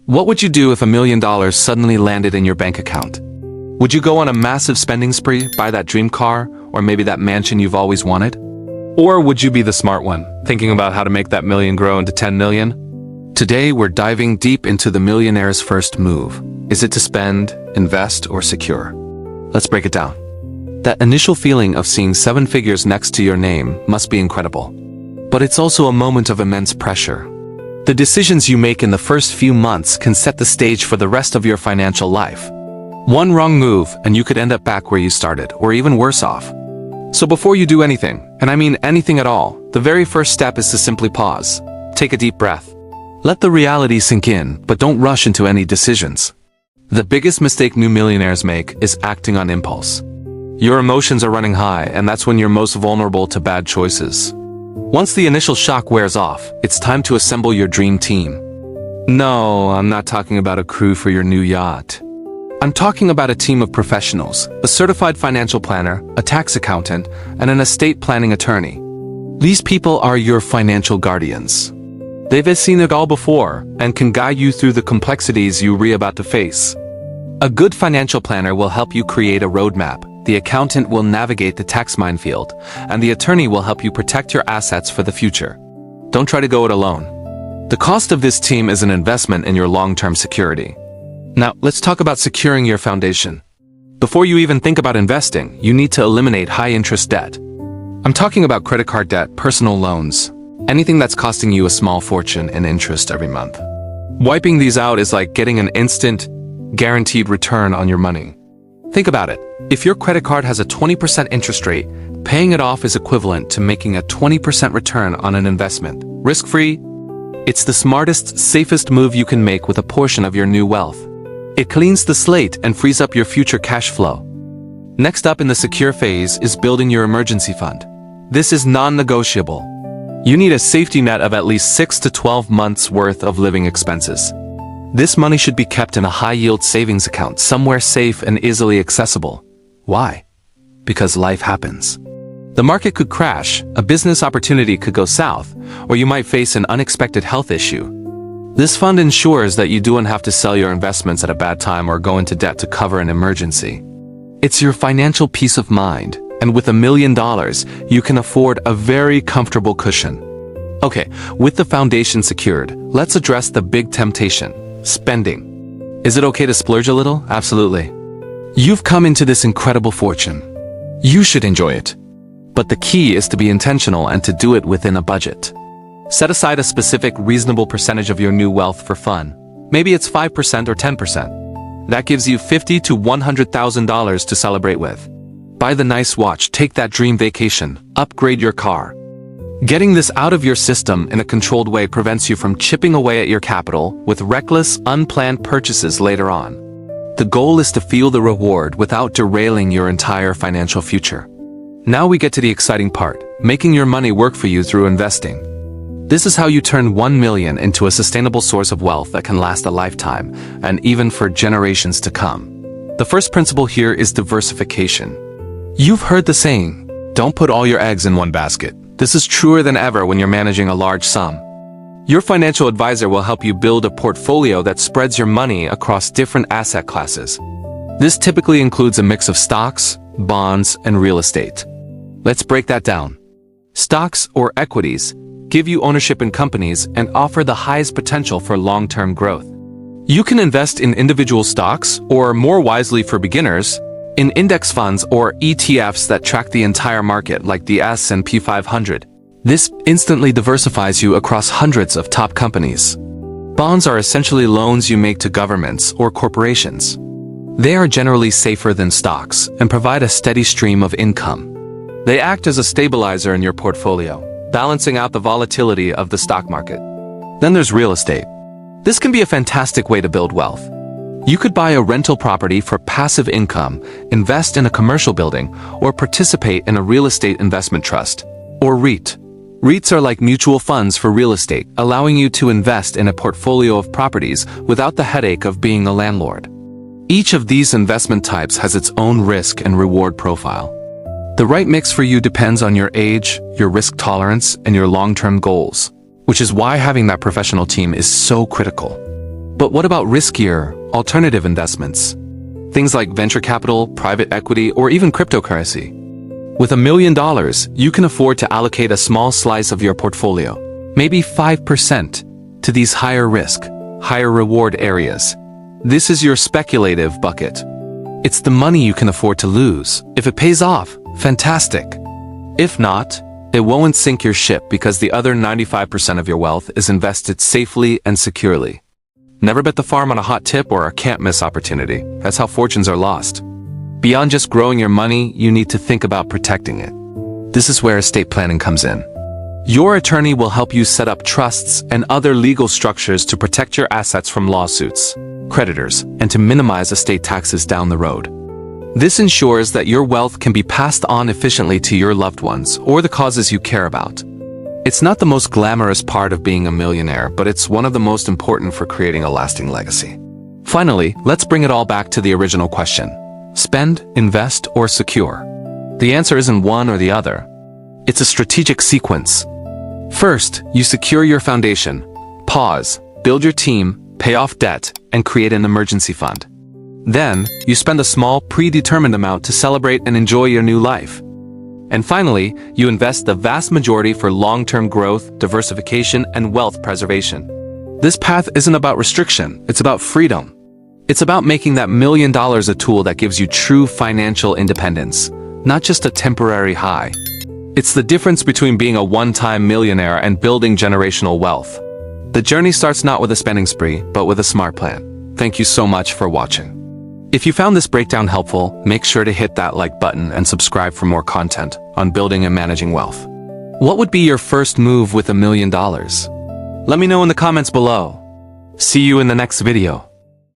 What would you do if $1 million suddenly landed in your bank account? Would you go on a massive spending spree, buy that dream car, or maybe that mansion you've always wanted? Or would you be the smart one, thinking about how to make that million grow into 10 million? Today, we're diving deep into the millionaire's first move. Is it to spend, invest, or secure? Let's break it down. That initial feeling of seeing 7 figures next to your name must be incredible. But it's also a moment of immense pressure. The decisions you make in the first few months can set the stage for the rest of your financial life. One wrong move, and you could end up back where you started, or even worse off. So before you do anything, and I mean anything at all, the very first step is to simply pause. Take a deep breath. Let the reality sink in, but don't rush into any decisions. The biggest mistake new millionaires make is acting on impulse. Your emotions are running high, and that's when you're most vulnerable to bad choices. Once the initial shock wears off, it's time to assemble your dream team. No, I'm not talking about a crew for your new yacht. I'm talking about a team of professionals, a certified financial planner, a tax accountant, and an estate planning attorney. These people are your financial guardians. They've seen it all before and can guide you through the complexities you're about to face. A good financial planner will help you create a roadmap. The accountant will navigate the tax minefield, and the attorney will help you protect your assets for the future. Don't try to go it alone. The cost of this team is an investment in your long-term security. Now, let's talk about securing your foundation. Before you even think about investing, you need to eliminate high-interest debt. I'm talking about credit card debt, personal loans, anything that's costing you a small fortune in interest every month. Wiping these out is like getting an instant, guaranteed return on your money. Think about it. If your credit card has a 20% interest rate, paying it off is equivalent to making a 20% return on an investment. Risk-free? It's the smartest, safest move you can make with a portion of your new wealth. It cleans the slate and frees up your future cash flow. Next up in the secure phase is building your emergency fund. This is non-negotiable. You need a safety net of at least 6 to 12 months worth of living expenses. This money should be kept in a high-yield savings account, somewhere safe and easily accessible. Why? Because life happens. The market could crash, a business opportunity could go south, or you might face an unexpected health issue. This fund ensures that you don't have to sell your investments at a bad time or go into debt to cover an emergency. It's your financial peace of mind, and with $1 million, you can afford a very comfortable cushion. Okay, with the foundation secured, let's address the big temptation. Spending. Is it okay to splurge a little? Absolutely. You've come into this incredible fortune. You should enjoy it. But the key is to be intentional and to do it within a budget. Set aside a specific, reasonable percentage of your new wealth for fun. Maybe it's 5% or 10%. That gives you $50,000 to $100,000 to celebrate with. Buy the nice watch, take that dream vacation, upgrade your car. Getting this out of your system in a controlled way prevents you from chipping away at your capital with reckless, unplanned purchases later on. The goal is to feel the reward without derailing your entire financial future. Now we get to the exciting part, making your money work for you through investing. This is how you turn $1 million into a sustainable source of wealth that can last a lifetime, and even for generations to come. The first principle here is diversification. You've heard the saying, don't put all your eggs in one basket. This is truer than ever when you're managing a large sum. Your financial advisor will help you build a portfolio that spreads your money across different asset classes. This typically includes a mix of stocks, bonds, and real estate. Let's break that down. Stocks, or equities, give you ownership in companies and offer the highest potential for long-term growth. You can invest in individual stocks, or more wisely for beginners, in index funds or ETFs that track the entire market like the S&P 500. This instantly diversifies you across hundreds of top companies. Bonds are essentially loans you make to governments or corporations. They are generally safer than stocks and provide a steady stream of income. They act as a stabilizer in your portfolio, balancing out the volatility of the stock market. Then there's real estate. This can be a fantastic way to build wealth. You could buy a rental property for passive income, invest in a commercial building, or participate in a real estate investment trust, or REIT. REITs are like mutual funds for real estate, allowing you to invest in a portfolio of properties without the headache of being a landlord. Each of these investment types has its own risk and reward profile. The right mix for you depends on your age, your risk tolerance, and your long-term goals, which is why having that professional team is so critical. But what about riskier, alternative investments? Things like venture capital, private equity, or even cryptocurrency. With $1 million, you can afford to allocate a small slice of your portfolio, maybe 5%, to these higher risk, higher reward areas. This is your speculative bucket. It's the money you can afford to lose. If it pays off, fantastic. If not, it won't sink your ship because the other 95% of your wealth is invested safely and securely. Never bet the farm on a hot tip or a can't-miss opportunity. That's how fortunes are lost. Beyond just growing your money, you need to think about protecting it. This is where estate planning comes in. Your attorney will help you set up trusts and other legal structures to protect your assets from lawsuits, creditors, and to minimize estate taxes down the road. This ensures that your wealth can be passed on efficiently to your loved ones or the causes you care about. It's not the most glamorous part of being a millionaire, but it's one of the most important for creating a lasting legacy. Finally, let's bring it all back to the original question. Spend, invest, or secure? The answer isn't one or the other. It's a strategic sequence. First, you secure your foundation. Pause, build your team, pay off debt, and create an emergency fund. Then, you spend a small, predetermined amount to celebrate and enjoy your new life. And finally, you invest the vast majority for long-term growth, diversification, and wealth preservation. This path isn't about restriction, it's about freedom. It's about making that $1 million a tool that gives you true financial independence, not just a temporary high. It's the difference between being a one-time millionaire and building generational wealth. The journey starts not with a spending spree, but with a smart plan. Thank you so much for watching. If you found this breakdown helpful, make sure to hit that like button and subscribe for more content on building and managing wealth. What would be your first move with $1 million? Let me know in the comments below. See you in the next video.